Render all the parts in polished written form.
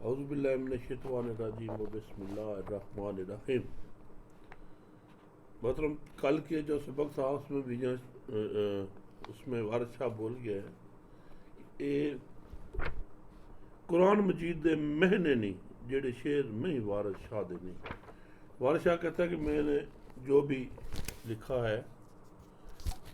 औज़ुबिल्लाहिमिनश्शैतानिर्रजीम बिस्मिल्लाहिर्रहमानिर्रहीम। मोहतरम, कल के जो सबक था उसमें भी उसमें वारिस साहब बोल गए ये कुरान मजीद दे महने नहीं जेड़े शेर में ही वारिस शाह दे नहीं। वारिस शाह कहता है कि मैंने जो भी लिखा है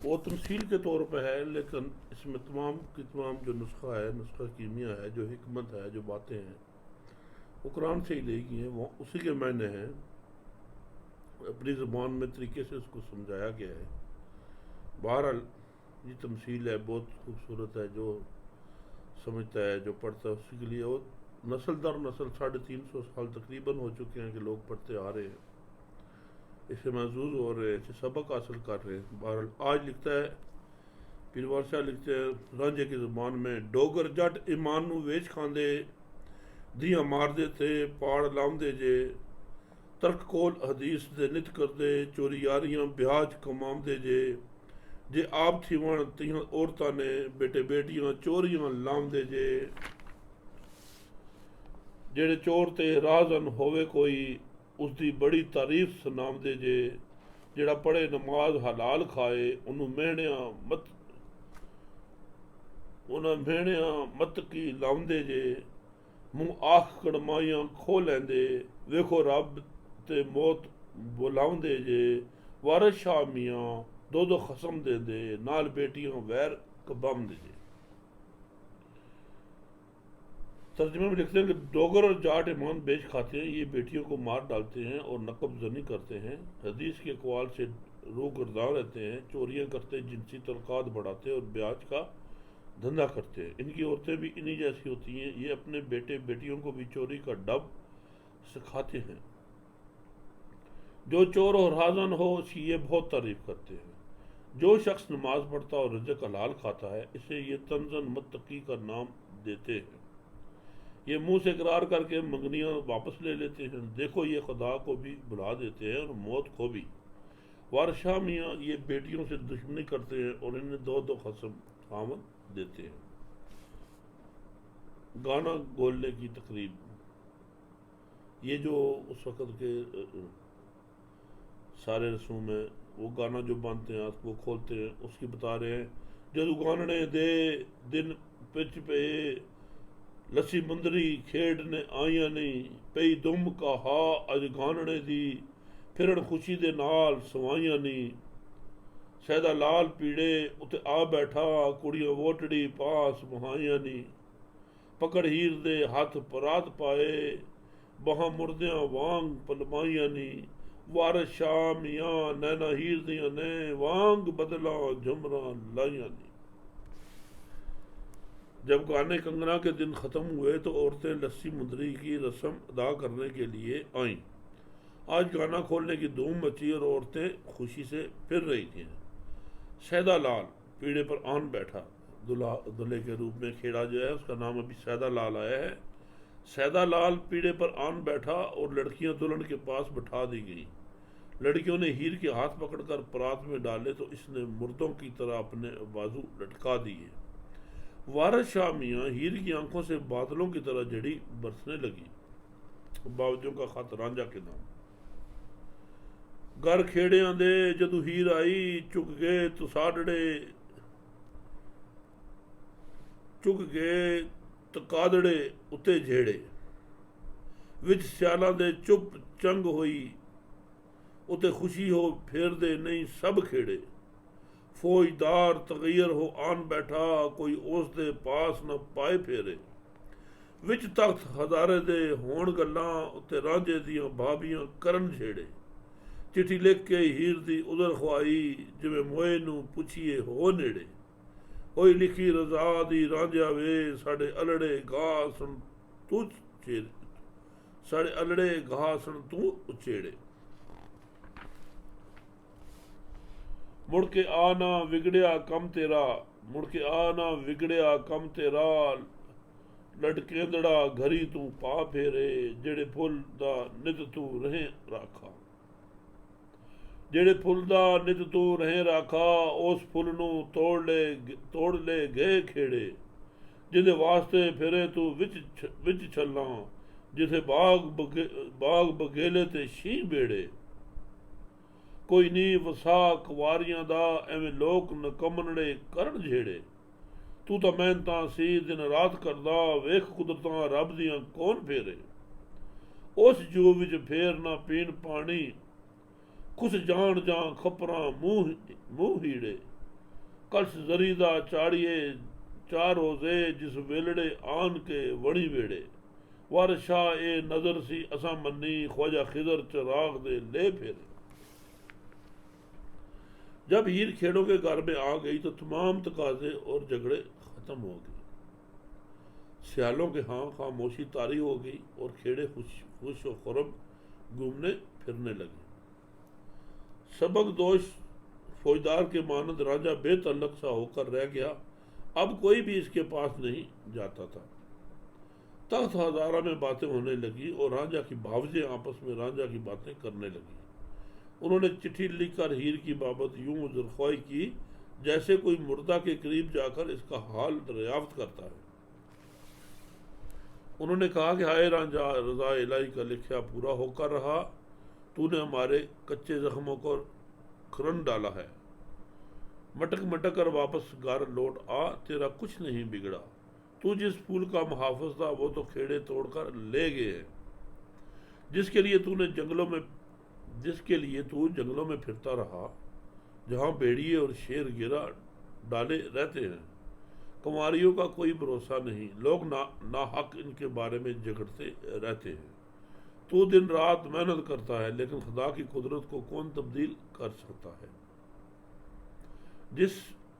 वो तमसील के तौर पर है, लेकिन इसमें तमाम की तमाम जो नुस्खा है, नुस्खा कीमिया है, जो हिकमत है, जो बातें हैं वो कुरान से ही ली गई हैं, वो उसी के मायने हैं। अपनी ज़ुबान में तरीके से उसको समझाया गया है। बहरहाल ये तमसील है, बहुत खूबसूरत है। जो समझता है, जो पढ़ता है, उसी के लिए वो नस्ल दर नस्ल 350 साल तकरीबन हो चुके हैं कि लोग पढ़ते आ रहे हैं, इससे महजूज हो रहे हैं, इससे सबक हासिल कर रहे हैं। बहरहाल आज लिखता है पीर वारिस शाह, लिखते हैं रांझे की ज़ुबान में, डोगर जट ईमान नू वेच खांदे दियाँ मारदे थे पाड़ लाउंदे जे, तर्क कोल हदीस दे नित करदे चोरी यारियां ब्याज कमांदे जे आप थीवण तियां औरतां ने बेटे बेटियां चोरियां लाउंदे जे, जेड़े चोर ते राजन होवे कोई उसकी बड़ी तारीफ सुनावदे जे, जेड़ा पढ़े नमाज हलाल खाए उन्होंने मेहणियां मत की लाउंदे जे, मुँह आख कड़माइयां खो लैंदे वेखो रब ते मौत बुलाउंदे जे, वारिस शाह मियाँ दो दो खसम देंदे नाल बेटियां वैर कबामदे जे। तर्जमे में लिखते हैं कि डोगर और जाट ईमान बेच खाते हैं, ये बेटियों को मार डालते हैं और नकब जनी करते हैं, हदीस के अकवाल से रूगर्दान रहते हैं, चोरियां करते, जिनसी तलकात बढ़ाते और ब्याज का धंधा करते हैं। इनकी औरतें भी इन्हीं जैसी होती हैं, ये अपने बेटे बेटियों को भी चोरी का डब सिखाते हैं। जो चोर और राजन हो उसकी ये बहुत तारीफ करते हैं। जो शख्स नमाज पढ़ता और रिज़्क़ हलाल खाता है इसे ये तंजन मुत्तकी का नाम देते हैं। ये मुंह से इकरार करके मंगनियां वापस ले लेते हैं। देखो ये खुदा को भी बुला देते हैं और मौत को भी। वारिस शाह मियाँ ये बेटियों से दुश्मनी करते हैं और इन्हें दो दो खसम खामन देते हैं। गाना गोलने की तकरीब, ये जो उस वक़्त के सारे रसूम है, वो गाना जो बांधते हैं वो खोलते हैं, उसकी बता रहे हैं। जदू गानने दे दिन पिच पे लस्सी मुंदरी खेड ने आइया नहीं, पई दुम का हा अज गानने दी फिरन खुशी दे नाल सवाइया नहीं, सैदा लाल पीड़े उत्ते आ बैठा कुड़ियां वोटड़ी पास बहाइया नहीं, पकड़ हीर दे हथ परात पाए बहा मुर्दियां वांग पलमाइया नहीं, वारिस शाह मियाँ नैना हीर दियां ने वांग बदला झुमरा लाइया नहीं। जब गाने कंगना के दिन ख़त्म हुए तो औरतें लस्सी मुंदरी की रस्म अदा करने के लिए आईं। आज गाना खोलने की धूम मची और औरतें खुशी से फिर रही थीं। सैदा लाल पीढ़े पर आन बैठा, दूल्हे के रूप में खेड़ा जो है उसका नाम अभी सैदा लाल आया है। सैदा लाल पीढ़े पर आन बैठा और लड़कियां दुल्हन के पास बिठा दी गई। लड़कियों ने हीर के हाथ पकड़कर परात में डाले तो इसने मुर्दों की तरह अपने बाजू लटका दिए। वारिस शाह मियाँ हीर की आंखों से बादलों की तरह जड़ी बरसने लगी। बावजों का खत रांझा के नाम। घर खेड़े दे जदू हीर आई चुक गए तुसाडड़े, चुक गए तकादड़े उत्ते झेड़े, विच सियालां दे चुप चंग होई उत्ते खुशी हो फेर दे नहीं सब खेड़े, फौजदार तगैर हो आन बैठा कोई उस दे पास न पाए फेरे, विच तख्त हजारे दे होण गल्लां उत्ते रांझे दियां भाबियां करन छेड़े, चिट्ठी लिख के हीर दी उधर खुआई जिवें मोए नू पुछिए हो नेड़े, होई लिखी रजा दी रांझा वे साडे अलड़े गाह सुन तू चेड़े, साडे अलड़े गाह सुन तू उचेड़े, मुड़ के आना विगड़िया कम तेरा, मुड़ के आना विगड़िया कम तेरा, लटकेंदड़ा घरी तू पा फेरे, जेड़े फुल दा नित तू रहे राखा, जेड़े फुल दा नित तू रहे राखा उस फुल नू तोड़ ले गए खेड़े, ਜਿਹਦੇ ਵਾਸਤੇ ਫਿਰੇ ਤੂੰ ਵਿੱਚ ਛੱਲਾਂ, ਜਿਥੇ ਬਾਗ ਬਗੇਲੇ ਤੇ ਸ਼ੀਂਹ ਬੇੜੇ। ਕੋਈ ਨੀ ਵਸਾ ਕੁਵਾਰੀਆਂ ਦਾ, ਐਵੇਂ ਲੋਕ ਨਕਮਨੜੇ ਕਰਨ ਜਿਹੜੇ। ਤੂੰ ਤਾਂ ਮਿਹਨਤਾਂ ਸੀ ਦਿਨ ਰਾਤ ਕਰਦਾ, ਵੇਖ ਕੁਦਰਤਾਂ ਰੱਬ ਦੀਆਂ ਕੌਣ ਫੇਰੇ। ਉਸ ਜੂ ਵਿੱਚ ਫੇਰ ਨਾ ਪੀਣ ਪਾਣੀ, ਕੁਛ ਜਾਣ ਜਾਂ ਖਪਰਾਂ ਮੂੰਹ ਹੀੜੇ। ਕਲਸ਼ ਜ਼ਰੀ ਦਾ ਚਾੜੀਏ ਚਾਰ ਰੋਜ਼ੇ, ਜਿਸ ਵੇਲੜੇ ਆਨ ਕੇ ਵਣੀ ਵੇੜੇ। ਵਾਰਿਸ ਸ਼ਾਹ ਇਹ ਨਜ਼ਰ ਸੀ ਅਸਾਂ ਮੰਨੀ, ख्वाजा खिदर चराग दे ले फेरे। जब हीर खेड़ों के घर में आ गई तो तमाम तकाजे और झगड़े खत्म हो गए। सियालों के हाँ खामोशी तारी हो गई और खेड़े खुश और खुरम घूमने फिरने लगे। सबक दोष फौजदार के मानद राजा बेतल्लक सा होकर रह गया। अब कोई भी इसके पास नहीं जाता था। तख्त हजारा में बातें होने लगी और राजा की भावजें आपस में राजा की बातें करने लगी। उन्होंने चिट्ठी लिखकर हीर की बाबत यूं दरख्वाई की जैसे कोई मुर्दा के करीब जाकर इसका हाल दरियाफ्त करता है। उन्होंने कहा कि हाय राजा, रजा इलाही का लिखा पूरा होकर रहा, तूने हमारे कच्चे जख्मों को खरन डाला है। मटक मटक कर वापस घर लौट आ, तेरा कुछ नहीं बिगड़ा। तू जिस फूल का मुहाफिज था वो तो खेड़े तोड़कर ले गए हैं। जिसके लिए तू जंगलों में फिरता रहा, जहाँ भेड़िए और शेर गिरा डाले रहते हैं। कुमारियों का कोई भरोसा नहीं, लोग ना हक इनके बारे में झगड़ते रहते हैं। तू दिन रात मेहनत करता है, लेकिन खुदा की कुदरत को कौन तब्दील कर सकता है। जिस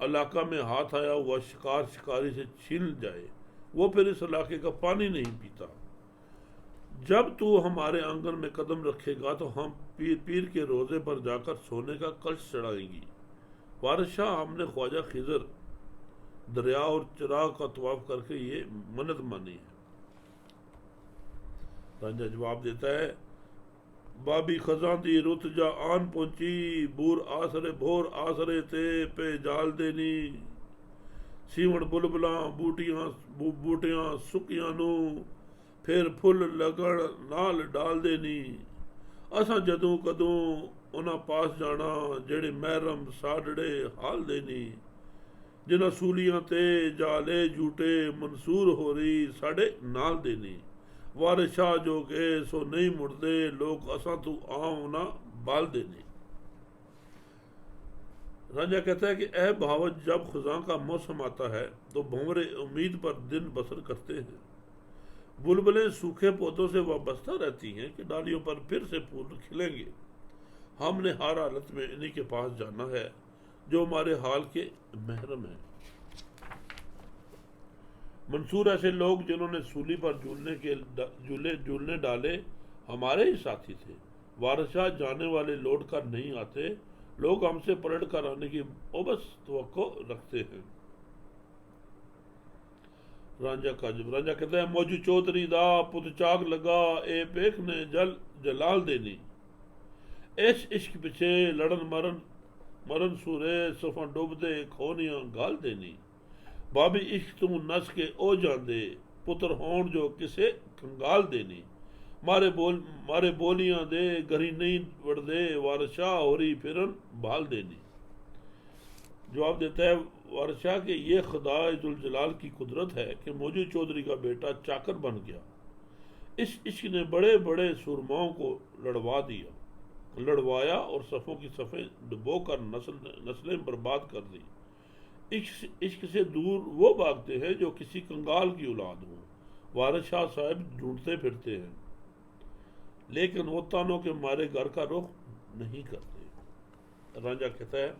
इलाका में हाथ आया हुआ शिकार शिकारी से छीन जाए, वो फिर इस इलाके का पानी नहीं पीता। जब तू हमारे आंगन में कदम रखेगा तो हम पीर के रोजे पर जाकर सोने का कलश चढ़ाएंगी। वारिस शाह, हमने ख्वाजा खिजर दरिया और चिराग का तवाफ करके ये मन्नत मानी है। राजा जवाब देता है, बाबी खजा दी रुत जा आन पहुंची, भोर आसरे ते पे जाल देनी। सीवण बुलबुलां बूटियां सुकियां नू, फिर फुल लगन नाल डाल देनी। असां जदों कदों उन्हां पास जाना, जेड़े महरम साडड़े हाल देनी। जिन्हां सूलियां ते जाले झूठे मंसूर हो रही साडे नाल देनी। वारिस शाह जो के सो नहीं मुड़दे, लोग असां तू आम ना बाल देने। राजा कहता है कि ऐ बहावत, जब खुजा का मौसम आता है तो भंवरे उम्मीद पर दिन बसर करते हैं। बुलबुलें सूखे पौधों से वाबस्ता रहती हैं कि डालियों पर फिर से फूल खिलेंगे। हमने हर हालत में इन्हीं के पास जाना है जो हमारे हाल के महरम हैं। मंसूर ऐसे लोग जिन्होंने सूली पर झूलने डाले हमारे ही साथी थे। वारिस शाह जाने वाले लौट कर नहीं आते, लोग हमसे पलट कर आने की बस तवक्को रखते हैं। रांझा कहता है, मौजू चौधरी दा पुत चाक लगा, ए पेख ने जलाल देनी। इस इश्क पिछे लड़न मरन सूरे, सफा डुबदे खोनियां गाल देनी। बाबी इश्क तू नस के ओ जांदे, पुत्र होण जो किसे कंगाल देनी। मारे बोलियां दे घरी नहीं वड़दे, वारिस शाह होरी फिरन भाल देनी। जवाब देता है वारिस शाह कि ये खुदा जुल जलाल की कुदरत है कि मौजू चौधरी का बेटा चाकर बन गया। इस इश्क ने बड़े बड़े सुरमाओं को लड़वाया और सफ़ों की सफ़ें डुबोकर नस्लें बर्बाद कर दी। इश्क से दूर वो भागते हैं जो किसी कंगाल की औलाद हो। वारिस शाह साहब ढूंढते फिरते हैं, लेकिन वो तानों के मारे घर का रुख नहीं करते। राजा कहता है,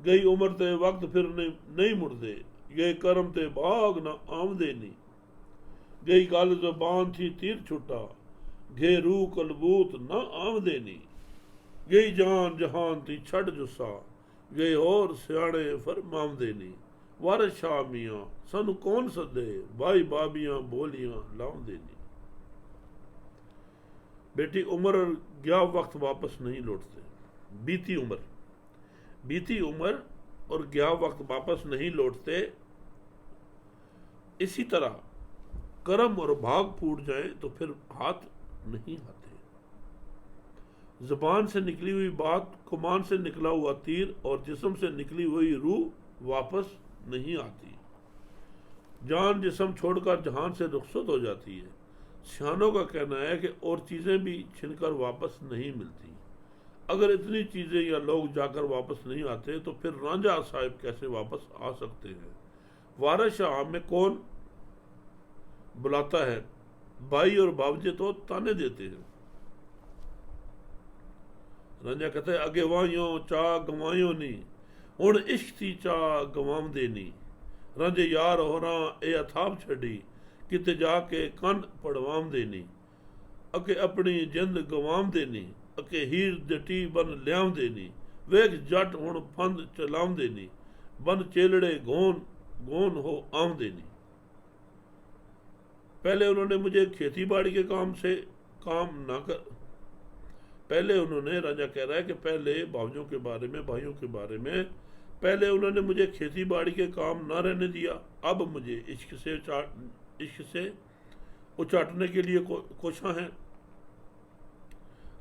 गई उम्र ते वक्त फिर नहीं मुड़दे, गए करम ते बाग न आमदे नी। गई गल ज़बान थी तीर छुटा, गे रूह कलबूत न आमदे नी। गई जान जहान थी छड़ जुस्सा, गए और सियाणे फरमावदे नी। वारिस शाह मियाँ सानू कौन सदे, भाई बाबियां बोलियां लावदे नी। बेटी उम्र गया वक्त वापस नहीं लौटते। बीती उम्र और गया वक्त वापस नहीं लौटते। इसी तरह कर्म और भाग फूट जाए तो फिर हाथ नहीं आते। जुबान से निकली हुई बात, कमान से निकला हुआ तीर और जिस्म से निकली हुई रूह वापस नहीं आती। जान जिस्म छोड़कर जहान से रुखसत हो जाती है। सियानों का कहना है कि और चीज़ें भी छिनकर वापस नहीं मिलती। अगर इतनी चीज़ें या लोग जाकर वापस नहीं आते तो फिर रांझा साहिब कैसे वापस आ सकते हैं? वारिस शाह में कौन बुलाता है? भाई और बाबजे तो ताने देते हैं। रांझा कहता है, अगे वाहियों चा गवायों नी, हुण इश्क थी चा गवाम देनी। रांझे यार होरां ए अथाप छड़ी, किते जाके कन पड़वाम देनी। अके अपनी जिंद गवाम देनी, अके हीर जटी बन लियाम देनी। वेख जट हुण फंद चलाम देनी, बन चेलड़े गोन गोन हो आम देनी। पहले उन्होंने मुझे खेती बाड़ी के काम ना कर पहले उन्होंने, राजा कह रहा है कि पहले बावजों के बारे में, भाइयों के बारे में, पहले उन्होंने मुझे खेती बाड़ी के काम ना रहने दिया, अब मुझे इश्क से उचाटने के लिए कोशा है।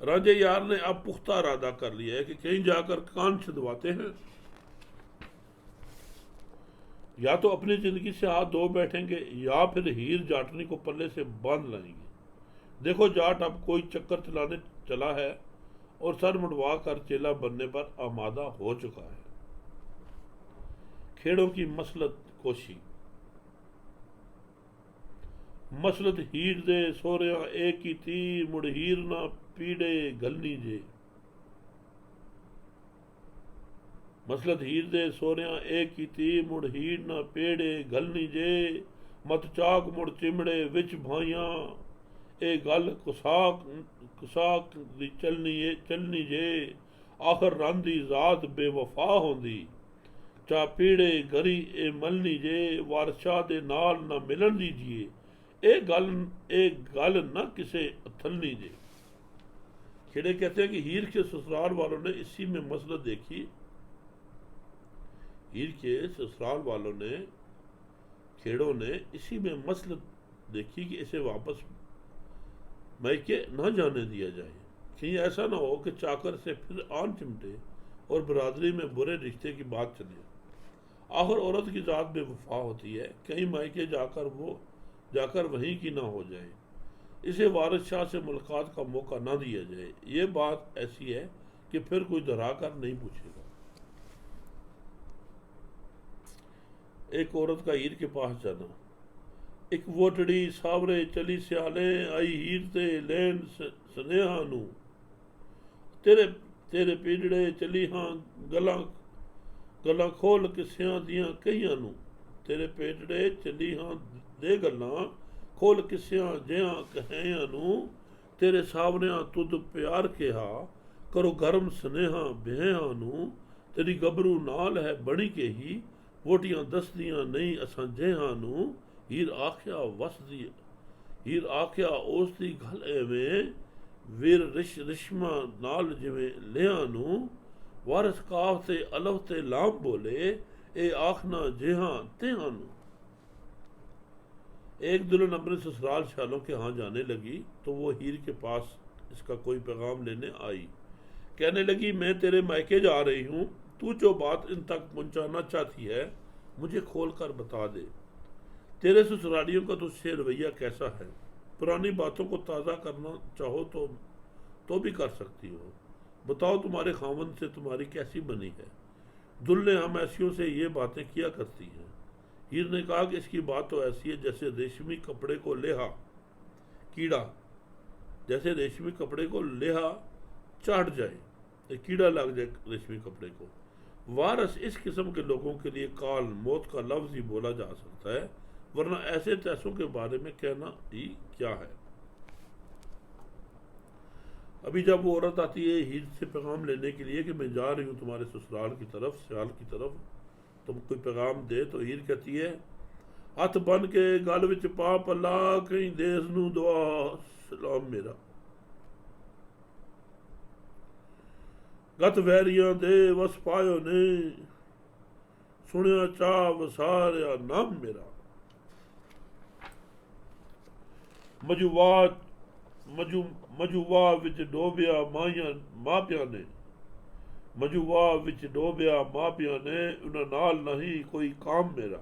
राजे यार ने अब पुख्ता इरादा कर लिया है कि कहीं जाकर कान छिदवाते हैं, या तो अपनी जिंदगी से हाथ धो बैठेंगे या फिर हीर जाटनी को पल्ले से बांध लाएंगे। देखो जाट अब कोई चक्कर चलाने चला है और सर मुड़वा कर चेला बनने पर आमादा हो चुका है। खेड़ों की मसलत कोशी। मसलत हीर दे सोरिया एक की थी, मुड़ हीर ना पीड़े गलनी जे। मसलत हीर दे सोरिया एक की थी, मुड़ हीर ना पेड़े गलनी जे। मत चाक मुड़ चिमड़े विच भाइयां, ए गल कुसाक दी चलनी जे। आखिर रांदी जात बेवफा होंदी, चा पीड़े गरी ए मलनी जे। वारशाह दे नाल ना मिलन दीजिए, ए गल न किसे अथलनी जे। खेड़े कहते हैं कि हीर के ससुराल वालों ने इसी में मसलत देखी। हीर के ससुराल वालों ने, खेड़ों ने इसी में मसलत देखी कि इसे वापस मैके न जाने दिया जाए। कहीं ऐसा ना हो कि चाकर से फिर आन चिमटे और बरादरी में बुरे रिश्ते की बात चले। आखिर औरत की जात बेवफा होती है, कहीं मायके जाकर वहीं की ना हो जाए। इसे वारिस शाह से मुलाकात का मौका ना दिया जाए। ये बात ऐसी है कि फिर कोई डरा कर नहीं पूछेगा। एक औरत का हीर के पास जाना। एक वोटड़ी सावरे चली सियाले, आई हीर ते लैन सनेहा नू। तेरे पीड़े चली हाँ गला खोल किसियां दियां कईयां नू। तेरे पेटड़े चली हाँ दे गल्लां खोल किसियां जिहां कहियां नू। तेरे सावरियां तुद प्यार किहा, करो गर्म सनेहा बिहां नू। तेरी गबरू नाल है बनी के ही, वोटियां दसदियां नहीं असां जिहां नू। हीर आख्या वसदी, हीर आख्या उस दी गल एवें, वीर रिश्मा नाल जिवें लिहां नू। वारिस काफ ते अलफ ते लाम बोले, ए आखना जिहां तिहां नू। एक दुल्हन अपने ससुराल शालों के यहाँ जाने लगी तो वो हीर के पास इसका कोई पैगाम लेने आई। कहने लगी, मैं तेरे मायके जा रही हूँ, तू जो बात इन तक पहुँचाना चाहती है मुझे खोल कर बता दे। तेरे ससुरालियों का तुझसे रवैया कैसा है? पुरानी बातों को ताज़ा करना चाहो तो भी कर सकती हो। बताओ तुम्हारे खावंद से तुम्हारी कैसी बनी है? दुल्हनें हम ऐसियों से ये बातें किया करती हैं। हीर ने कहा कि इसकी बात तो ऐसी है जैसे रेशमी कपड़े को लेहा कीड़ा, जैसे रेशमी कपड़े को लेहा चाट जाए, एक कीड़ा लग जाए रेशमी कपड़े को। वारस इस किस्म के लोगों के लिए काल मौत का लफ्ज ही बोला जा सकता है, वरना ऐसे तैसों के बारे में कहना ही क्या है। अभी जब वो औरत आती है हीर से पैगाम लेने के लिए कि मैं जा रही हूँ तुम्हारे ससुराल की तरफ, सियाल की तरफ, तुम कोई पैगाम दे, तो हीर कहती है, हथ बन के गल विच पा पला, कहीं देस नू दुआ सलाम मेरा। गत वैरियां दे वस पायो ने, सुनिया चाह वसारिया नाम मेरा। ਮਜੂਵਾਤ ਮਜੂਵਾ ਵਿੱਚ ਡੋਬਿਆ ਮਾਪਿਆਂ ਨੇ, ਮਜੂਵਾ ਵਿੱਚ ਡੋਬਿਆ ਮਾਪਿਆਂ ਨੇ, ਉਹਨਾਂ ਨਾਲ ਨਹੀਂ ਕੋਈ ਕੰਮ ਮੇਰਾ।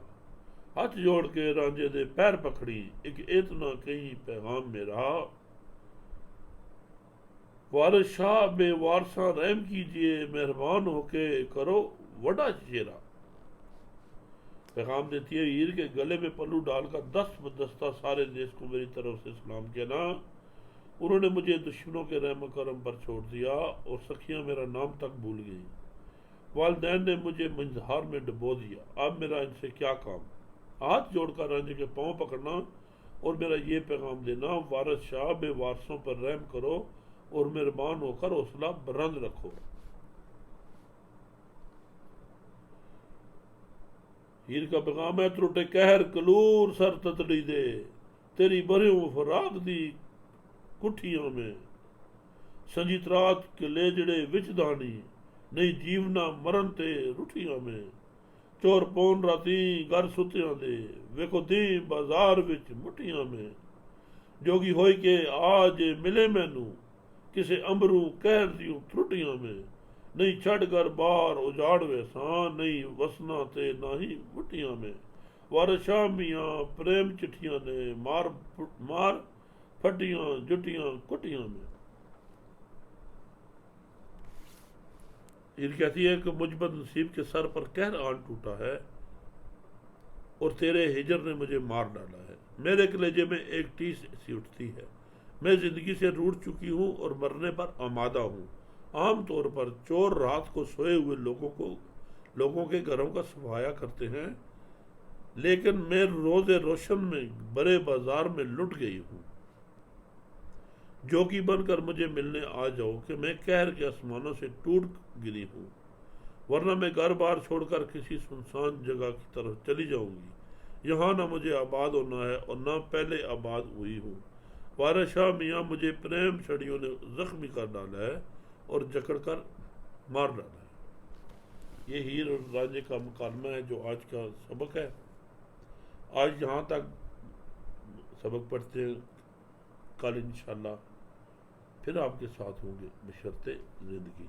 ਹੱਥ ਜੋੜ ਕੇ ਰਾਂਝੇ ਦੇ ਪੈਰ ਪਕੜੀ, ਇੱਕ ਇਤਨਾ ਕਹੀ ਪੈਗਾਮ ਮੇਰਾ। वारिस शाह बेवारसा रहम कीजिए, मेहरबान होके करो वड़ा चेहरा। पैगाम देती है हीर के गले में पल्लू डालकर 10 बदस्ता सारे देश को मेरी तरफ से सलाम कहना। उन्होंने मुझे दुश्मनों के रहम करम पर छोड़ दिया और सखियां मेरा नाम तक भूल गई। वालिदैन ने मुझे मंजहार में डुबो दिया, अब मेरा इनसे क्या काम। हाथ जोड़कर रांझे के पांव पकड़ना और मेरा ये पैगाम देना, वारिस शाह बेवारसों पर रहम करो और मेहरबान होकर हौसला बुलंद रखो। हीर का पैगाम है, त्रुटे कहर कलूर सर ततड़ी दे, तेरी बरियों फराग दी कुठियां में। संजीत रात के ले जड़े विच दानी, नहीं जीवना मरण ते रुठियां में। चोर पौन राती घर सुतियां दे, वेखो दी बाजार विच मुठियां में। जोगी होई के आज मिले मैनू, किसे अंबरू कहर दियों त्रुटियां में। नहीं छड़ कर बार उजाड़ वैसा, नहीं वसना ते ना ही मुठियां में। वारिस शाह मियां प्रेम चिट्ठियां ने, मार फटियां जुटियां कुटियां में। हीर कहती है कि मुझ पर नसीब के सर पर कहर आन टूटा है और तेरे हिजर ने मुझे मार डाला है। मेरे कलेजे में एक टीस सी उठती है, मैं जिंदगी से रूठ चुकी हूँ और मरने पर आमादा हूँ। आम तौर पर चोर रात को सोए हुए लोगों के घरों का सफाया करते हैं, लेकिन मैं रोजे रोशन में बड़े बाजार में लुट गई हूँ। जोगी बनकर मुझे मिलने आ जाओ कि मैं कहर के आसमानों से टूट गिरी हूँ, वरना मैं घर बार छोड़कर किसी सुनसान जगह की तरफ चली जाऊंगी। यहाँ न मुझे आबाद होना है और न पहले आबाद हुई हूँ। वारिस शाह मियाँ मुझे प्रेम छड़ियों ने जख्मी कर डाला है और जकड़ कर मार डाला है। ये हीर और रांझे का मुकालमा है जो आज का सबक है। आज यहाँ तक सबक पढ़ते हैं, कल इंशाल्लाह फिर आपके साथ होंगे बशर्ते ज़िंदगी।